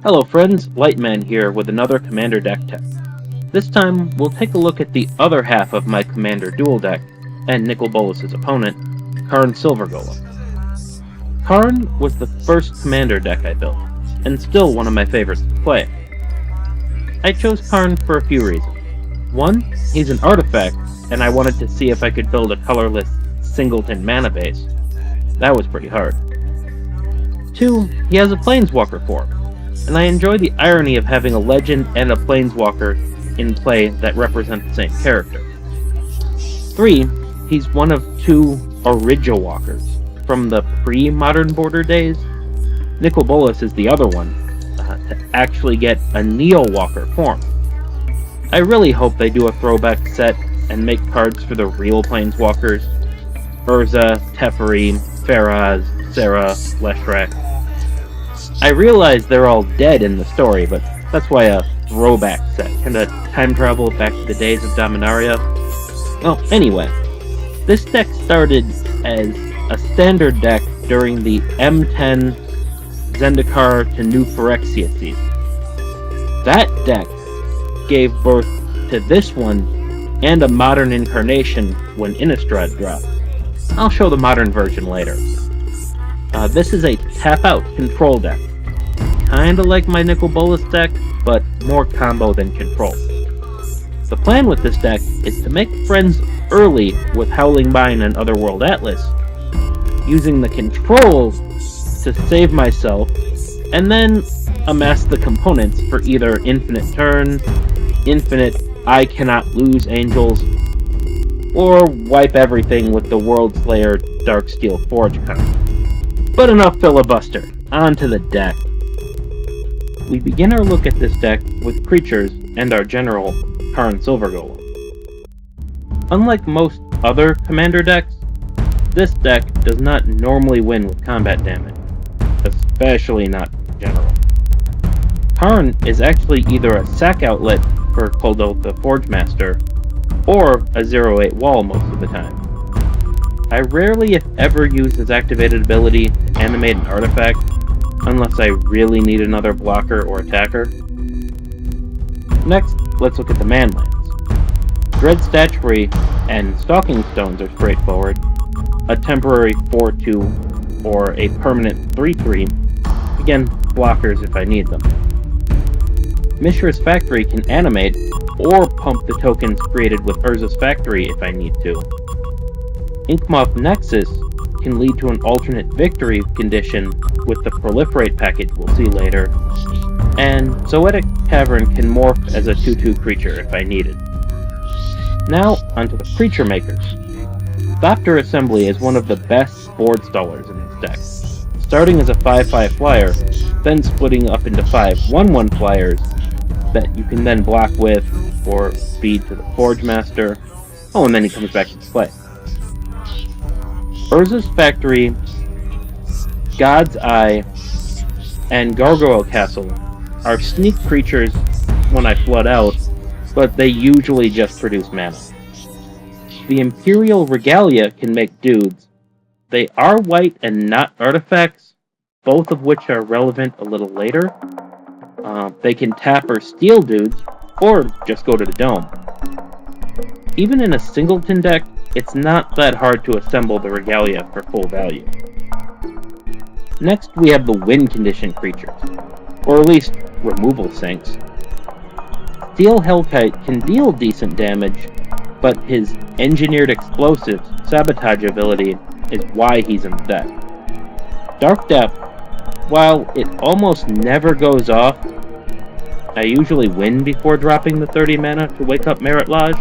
Hello friends, Lightman here with another Commander Deck test. This time, we'll take a look at the other half of my Commander Duel deck, and Nicol Bolas's opponent, Karn Silver Golem. Karn was the first Commander deck I built, and still one of my favorites to play. I chose Karn for a few reasons. One, he's an artifact, and I wanted to see if I could build a colorless singleton mana base. That was pretty hard. Two, he has a Planeswalker form, and I enjoy the irony of having a legend and a Planeswalker in play that represent the same character. 3. He's one of two Original Walkers from the pre-Modern Border days. Nicol Bolas is the other one, to actually get a Neo Walker form. I really hope they do a throwback set and make cards for the real Planeswalkers. Urza, Teferi, Faraz, Serra, Leshrac. I realize they're all dead in the story, but that's why a throwback set. Kinda time travel back to the days of Dominaria. Well, anyway, this deck started as a standard deck during the M10 Zendikar to New Phyrexian season. That deck gave birth to this one and a modern incarnation when Innistrad dropped. I'll show the modern version later. This is a tap-out control deck. Kinda like my Nicol Bolas deck, but more combo than control. The plan with this deck is to make friends early with Howling Mine and Otherworld Atlas, using the controls to save myself, and then amass the components for either infinite turn, infinite I cannot lose angels, or wipe everything with the World Slayer Darksteel Forge card. But enough filibuster, on to the deck. We begin our look at this deck with creatures and our general, Karn Silver Golem. Unlike most other commander decks, this deck does not normally win with combat damage, especially not in general. Karn is actually either a sack outlet for Golem the Forge Master, or a 0/8 wall most of the time. I rarely if ever use his activated ability to animate an artifact, unless I really need another blocker or attacker. Next, let's look at the man lands. Dread Statuary and Stalking Stones are straightforward. A temporary 4/2 or a permanent 3/3, again, blockers if I need them. Mishra's Factory can animate or pump the tokens created with Urza's Factory if I need to. Inkmoth Nexus can lead to an alternate victory condition with the Proliferate package we'll see later, and Zoetic Cavern can morph as a 2/2 creature if I need it. Now, onto the creature makers. Thopter Assembly is one of the best board stallers in this deck, starting as a 5/5 flyer, then splitting up into 5 1/1 flyers that you can then block with, or feed to the Forge Master. Oh, and then he comes back into play. Urza's Factory, God's Eye, and Gargoyle Castle are sneak creatures when I flood out, but they usually just produce mana. The Imperial Regalia can make dudes. They are white and not artifacts, both of which are relevant a little later. They can tap or steal dudes, or just go to the dome. Even in a singleton deck, it's not that hard to assemble the Regalia for full value. Next, we have the win condition creatures, or at least removal sinks. Steel Hellkite can deal decent damage, but his engineered explosives sabotage ability is why he's in the deck. Dark Depth, while it almost never goes off, I usually win before dropping the 30 mana to wake up Merit Lodge,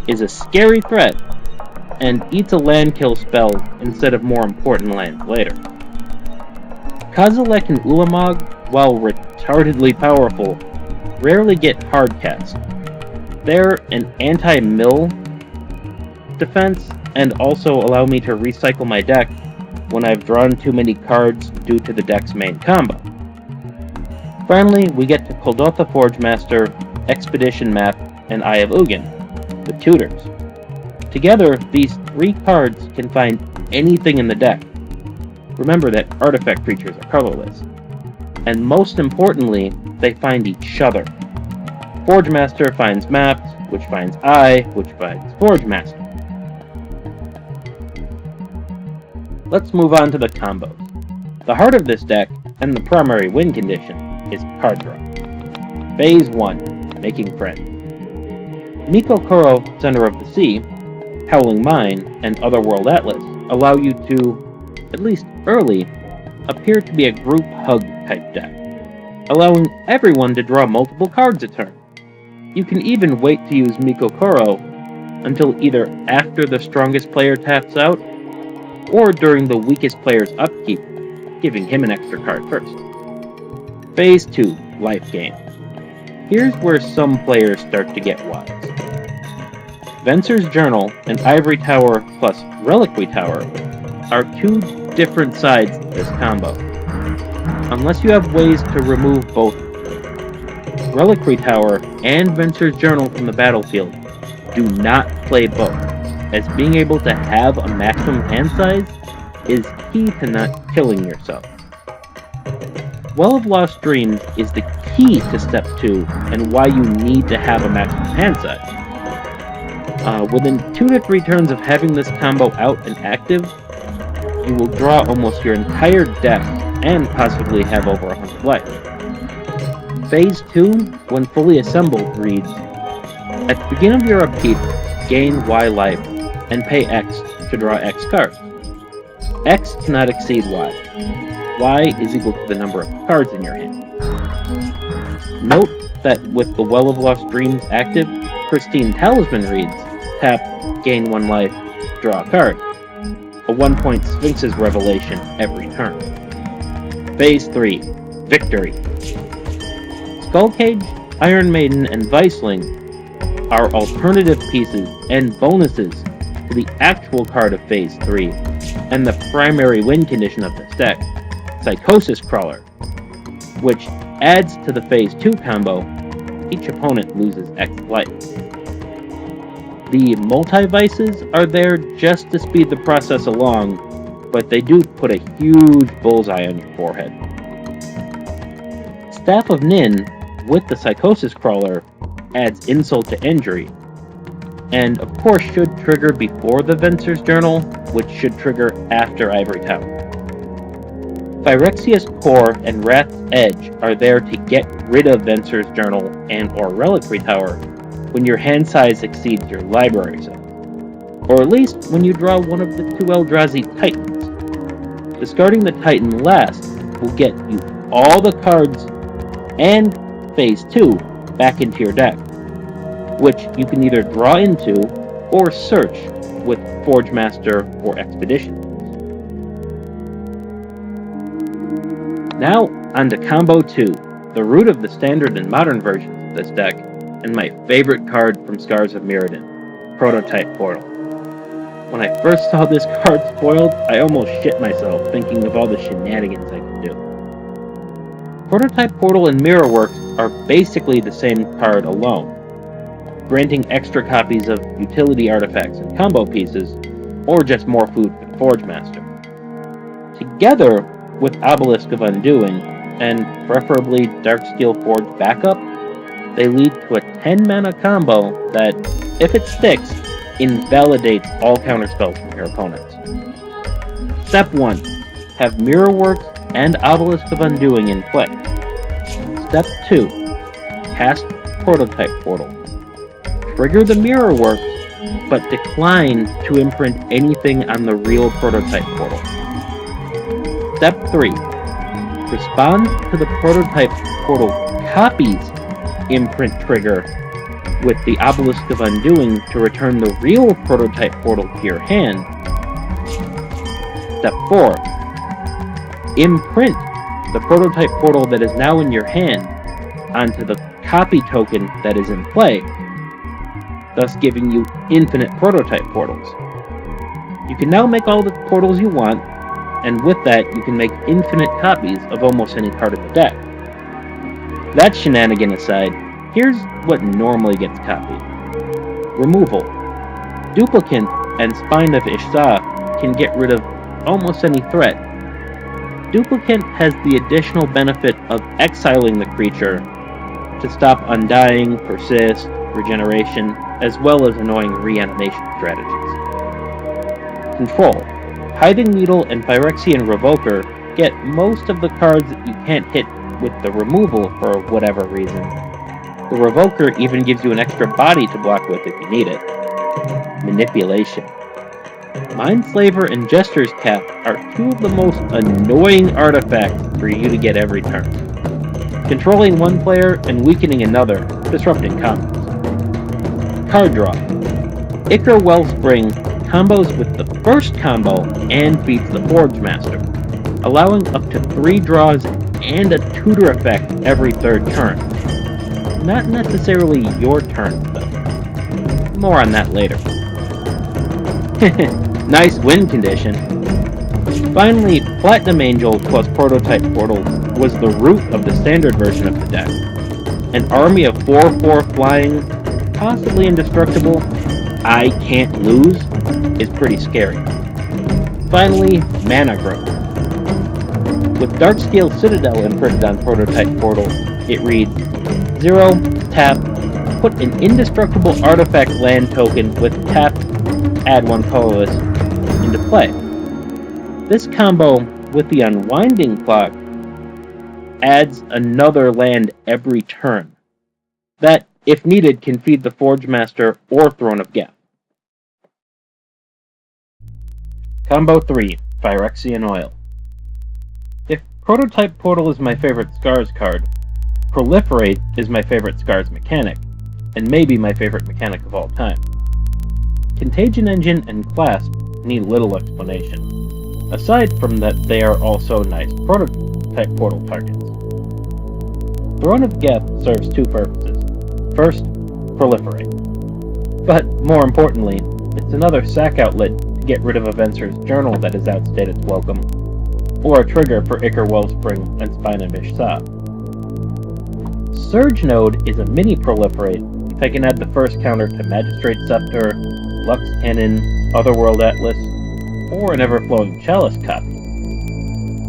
is a scary threat, and eats a land kill spell instead of more important lands later. Kozilek and Ulamog, while retardedly powerful, rarely get hardcast. They're an anti-mill defense, and also allow me to recycle my deck when I've drawn too many cards due to the deck's main combo. Finally, we get to Golem the Forge Master, Expedition Map, and Eye of Ugin, the tutors. Together, these 3 cards can find anything in the deck. Remember that artifact creatures are colorless. and most importantly, they find each other. Forge Master finds Maps, which finds I, which finds Forge Master. Let's move on to the combos. The heart of this deck, and the primary win condition, is card draw. Phase 1, Making Friends. Miko Kuro, Center of the Sea, Howling Mine, and Otherworld Atlas allow you to, at least early, appear to be a group hug type deck, allowing everyone to draw multiple cards a turn. You can even wait to use Miko Kuro until either after the strongest player taps out, or during the weakest player's upkeep, giving him an extra card first. Phase 2, Life Gain. Here's where some players start to get wise. Venser's Journal and Ivory Tower plus Reliquary Tower are two different sides of this combo, unless you have ways to remove both. Reliquary Tower and Venser's Journal from the battlefield do not play both, as being able to have a maximum hand size is key to not killing yourself. Well of Lost Dreams is the key to Step 2 and why you need to have a maximum hand size. Within 2 to 3 turns of having this combo out and active, you will draw almost your entire deck and possibly have over 100 life. Phase 2, when fully assembled, reads, at the beginning of your upkeep, gain Y life, and pay X to draw X cards. X cannot exceed Y. Y is equal to the number of cards in your hand. Note that with the Well of Lost Dreams active, Pristine Talisman reads, tap, gain 1 life, draw a card. A 1-point Sphinx's Revelation every turn. Phase 3, Victory. Skullcage, Iron Maiden, and Viceling are alternative pieces and bonuses to the actual card of Phase 3, and the primary win condition of this deck, Psychosis Crawler, which adds to the Phase 2 combo. Each opponent loses X life. The multi-vices are there just to speed the process along, but they do put a huge bullseye on your forehead. Staff of Nin, with the Psychosis Crawler, adds insult to injury, and of course should trigger before the Venser's Journal, which should trigger after Ivory Tower. Phyrexia's Core and Wrath's Edge are there to get rid of Venser's Journal and or Reliquary Tower when your hand size exceeds your library size, or at least when you draw one of the 2 Eldrazi Titans. Discarding the Titan last will get you all the cards and Phase 2 back into your deck, which you can either draw into or search with Forge Master or Expedition. Now, on to Combo 2, the root of the standard and modern versions of this deck, and my favorite card from Scars of Mirrodin, Prototype Portal. When I first saw this card spoiled, I almost shit myself thinking of all the shenanigans I could do. Prototype Portal and Mirrorworks are basically the same card alone, granting extra copies of utility artifacts and combo pieces, or just more food for the Forge Master. Together with Obelisk of Undoing, and preferably Darksteel Forge backup, they lead to a 10-mana combo that, if it sticks, invalidates all counterspells from your opponents. Step 1. Have Mirrorworks and Obelisk of Undoing in play. Step 2. Cast Prototype Portal. Trigger the Mirrorworks, but decline to imprint anything on the real Prototype Portal. Step 3. Respond to the Prototype Portal copy's imprint trigger with the Obelisk of Undoing to return the real Prototype Portal to your hand. Step 4. Imprint the Prototype Portal that is now in your hand onto the copy token that is in play, thus giving you infinite Prototype Portals. You can now make all the portals you want, and with that you can make infinite copies of almost any card in the deck. That shenanigan aside, here's what normally gets copied. Removal. Duplicant and Spine of Ishza can get rid of almost any threat. Duplicate has the additional benefit of exiling the creature to stop undying, persist, regeneration, as well as annoying reanimation strategies. Control. Hiding Needle and Phyrexian Revoker get most of the cards that you can't hit with the removal for whatever reason. The Revoker even gives you an extra body to block with if you need it. Manipulation. Mindslaver and Jester's Cap are two of the most annoying artifacts for you to get every turn. Controlling one player and weakening another, disrupting combos. Card draw. Ichor Wellspring combos with the first combo and beats the Forge Master, allowing up to 3 draws and a tutor effect every third turn. Not necessarily your turn, though. More on that later. Nice win condition. Finally, Platinum Angel plus Prototype Portal was the root of the standard version of the deck. An army of 4/4 flying, possibly indestructible, I can't lose, is pretty scary. Finally, Mana Growth. With Darkscale Citadel imprinted on Prototype Portal, it reads 0, tap, put an indestructible artifact land token with tap, add 1 colorless into play. This combo with the Unwinding Clock adds another land every turn. That, if needed, can feed the Forge Master or Throne of Geth. Combo 3, Phyrexian Oil. If Prototype Portal is my favorite Scars card, Proliferate is my favorite Scars mechanic, and maybe my favorite mechanic of all time. Contagion Engine and Clasp need little explanation, aside from that they are also nice Prototype Portal targets. Throne of Geth serves 2 purposes. First, Proliferate. But, more importantly, it's another sack outlet to get rid of a Venser's Journal that has outstayed its welcome, or a trigger for Ichor Wellspring and Spine of Ishsab. Surge Node is a mini Proliferate if I can add the first counter to Magistrate Scepter, Lux Cannon, Otherworld Atlas, or an Everflowing Chalice copy.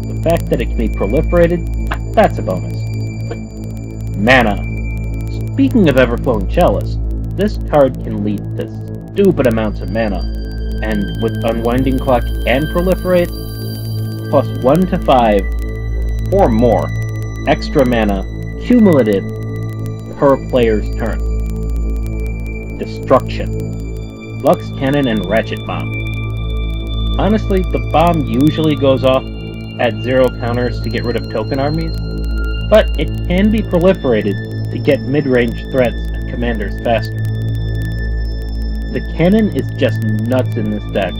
The fact that it can be proliferated, that's a bonus. Mana. Speaking of Everflowing Chalice, this card can lead to stupid amounts of mana, and with Unwinding Clock and Proliferate, plus 1 to 5, or more, extra mana, cumulative, per player's turn. Destruction. Lux Cannon and Ratchet Bomb. Honestly, the bomb usually goes off at 0 counters to get rid of token armies, but it can be proliferated to get mid-range threats and commanders faster. The cannon is just nuts in this deck,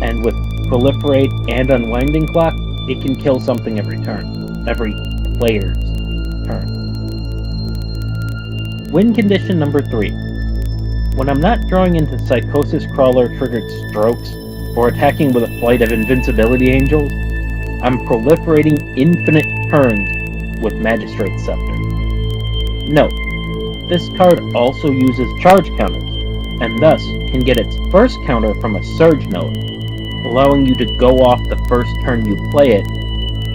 and with Proliferate and Unwinding Clock, it can kill something every turn. Every player's turn. Win condition number 3. When I'm not drawing into Psychosis Crawler triggered strokes, or attacking with a flight of Invincibility Angels, I'm proliferating infinite turns with Magistrate Scepter. Note, this card also uses charge counters, and thus can get its first counter from a Surge Node, allowing you to go off the first turn you play it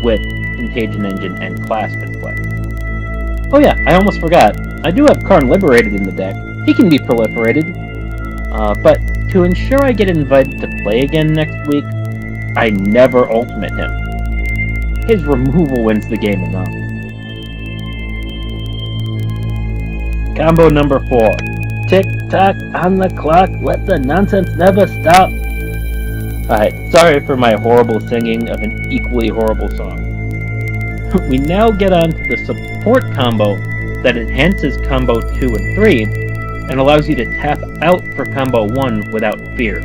with Contagion Engine and Clasp in play. Oh yeah, I almost forgot, I do have Karn Liberated in the deck. He can be proliferated, but to ensure I get invited to play again next week, I never ultimate him. His removal wins the game enough. Combo number 4. Tick-tock on the clock, let the nonsense never stop. Alright, sorry for my horrible singing of an equally horrible song. We now get on to the support combo that enhances combo 2 and 3, and allows you to tap out for combo 1 without fear.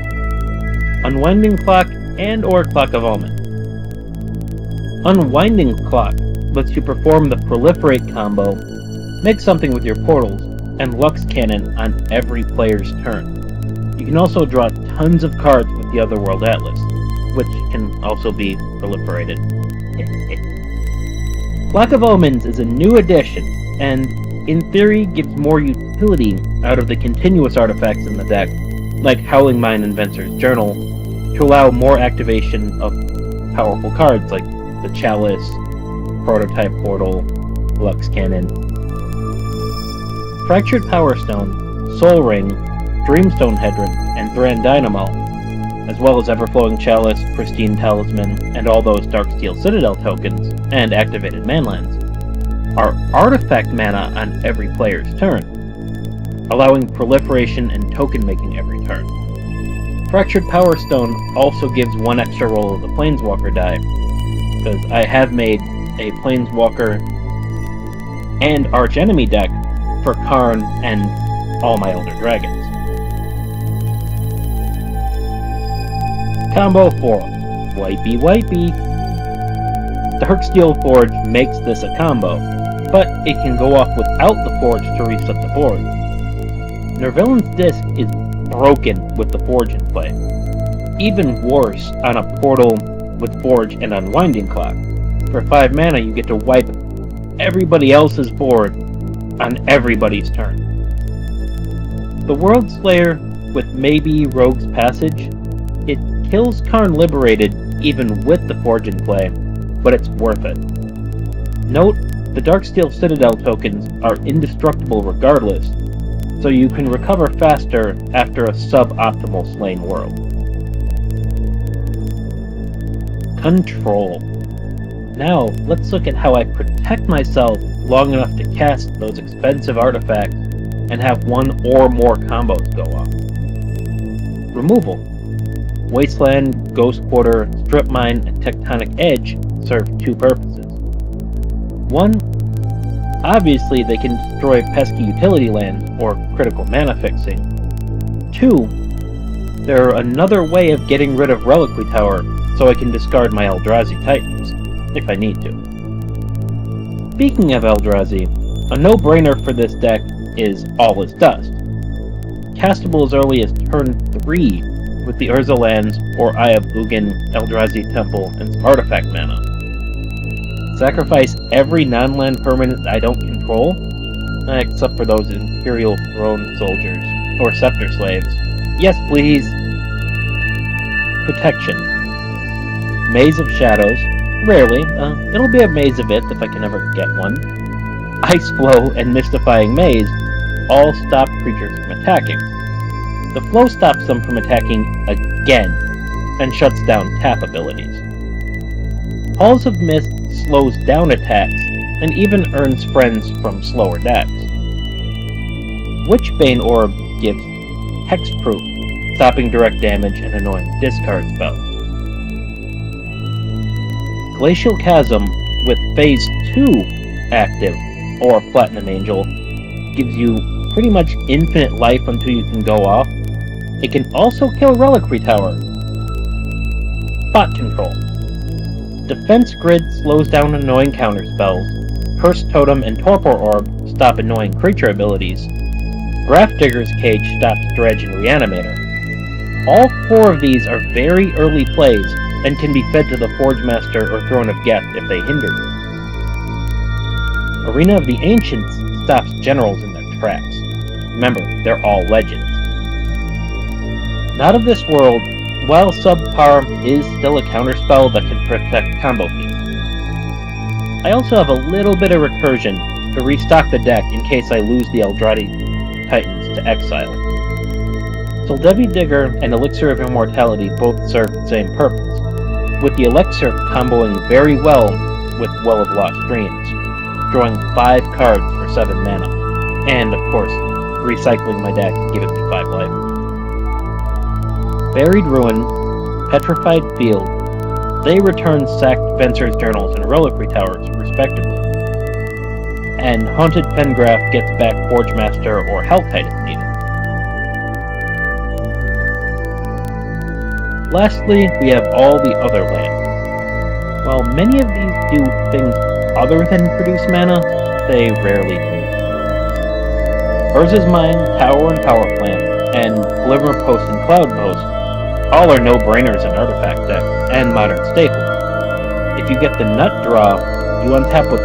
Unwinding Clock and or Clock of Omen. Unwinding Clock lets you perform the Proliferate combo, make something with your portals, and Lux Cannon on every player's turn. You can also draw tons of cards with the Otherworld Atlas, which can also be proliferated. Clock of Omens is a new addition, and in theory gives more utility out of the continuous artifacts in the deck, like Howling Mine and Venser's Journal, to allow more activation of powerful cards like the Chalice, Prototype Portal, Lux Cannon. Fractured Power Stone, Soul Ring, Dreamstone Hydrant, and Thran Dynamo, as well as Everflowing Chalice, Pristine Talisman, and all those Darksteel Citadel tokens, and activated manlands, are artifact mana on every player's turn, allowing proliferation and token making every turn. Fractured Power Stone also gives one extra roll of the Planeswalker die, because I have made a Planeswalker and Archenemy deck for Karn and all my Elder Dragons. Combo 4. Wipey Wipey. Darksteel Forge makes this a combo, but it can go off without the Forge to reset the board. Nervillian's Disc is broken with the Forge in play. Even worse on a Portal with Forge and Unwinding Clock. For 5 mana you get to wipe everybody else's board on everybody's turn. The World Slayer with maybe Rogue's Passage, it kills Karn Liberated even with the Forge in play, but it's worth it. Note, the Darksteel Citadel tokens are indestructible regardless, so you can recover faster after a sub-optimal slain world. Control. Now, let's look at how I protect myself long enough to cast those expensive artifacts and have one or more combos go off. Removal. Wasteland, Ghost Quarter, Strip Mine, and Tectonic Edge serve 2 purposes. 1. Obviously they can destroy pesky utility lands or critical mana fixing. 2. They're another way of getting rid of Reliquary Tower, so I can discard my Eldrazi Titans, if I need to. Speaking of Eldrazi, a no-brainer for this deck is All Is Dust. Castable as early as turn 3 with the Urza lands or Eye of Ugin, Eldrazi Temple, and some artifact mana. Sacrifice every non-land permanent I don't control, except for those Imperial Throne soldiers or Scepter slaves. Yes, please! Protection. Maze of Shadows. Rarely. It'll be a Maze of It if I can ever get one. Ice Flow and Mystifying Maze all stop creatures from attacking. The flow stops them from attacking again, and shuts down tap abilities. Halls of Mist slows down attacks, and even earns friends from slower decks. Witchbane Orb gives Hexproof, stopping direct damage and annoying discard spells. Glacial Chasm with Phase 2 active, or Platinum Angel, gives you pretty much infinite life until you can go off. It can also kill Reliquary Tower. Spot Control. Defense Grid slows down annoying counterspells. Curse Totem and Torpor Orb stop annoying creature abilities. Grafdigger's Cage stops Dredge and Reanimator. All 4 of these are very early plays, and can be fed to the Forge Master or Throne of Geth if they hinder you. Arena of the Ancients stops generals in their tracks. Remember, they're all legends. Not of This World, while subpar, is still a counterspell that can protect combo pieces. I also have a little bit of recursion to restock the deck in case I lose the Eldrazi Titans to exile. Soldevi Digger and Elixir of Immortality both serve the same purpose, with the Elixir comboing very well with Well of Lost Dreams, drawing 5 cards for 7 mana, and of course, recycling my deck, giving me 5 life. Buried Ruin, Petrified Field, they return sacked Fencer's Journals and Reliquary Towers, respectively. And Haunted Pengraph gets back Forge Master or Hellkite if needed. Lastly, we have all the other lands. While many of these do things other than produce mana, they rarely do. Urza's Mine, Tower and Power Plant, and Glimmer Post and Cloud Post all are no-brainers in Artifact decks and Modern Staples. If you get the Nut Draw, you untap with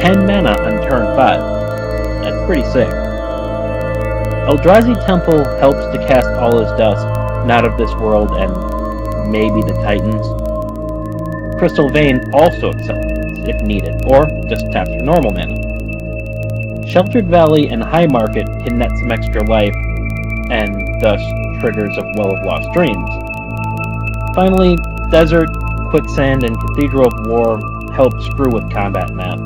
10 mana on turn 5. That's pretty sick. Eldrazi Temple helps to cast All Is Dust, Not of This World, and maybe the Titans. Crystal Vein also accelerates if needed, or just taps for normal mana. Sheltered Valley and High Market can net some extra life, and thus triggers of Well of Lost Dreams. Finally, Desert, Quicksand, and Cathedral of War help screw with combat math.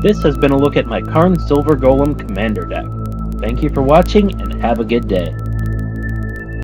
This has been a look at my Karn Silver Golem Commander deck. Thank you for watching, and have a good day.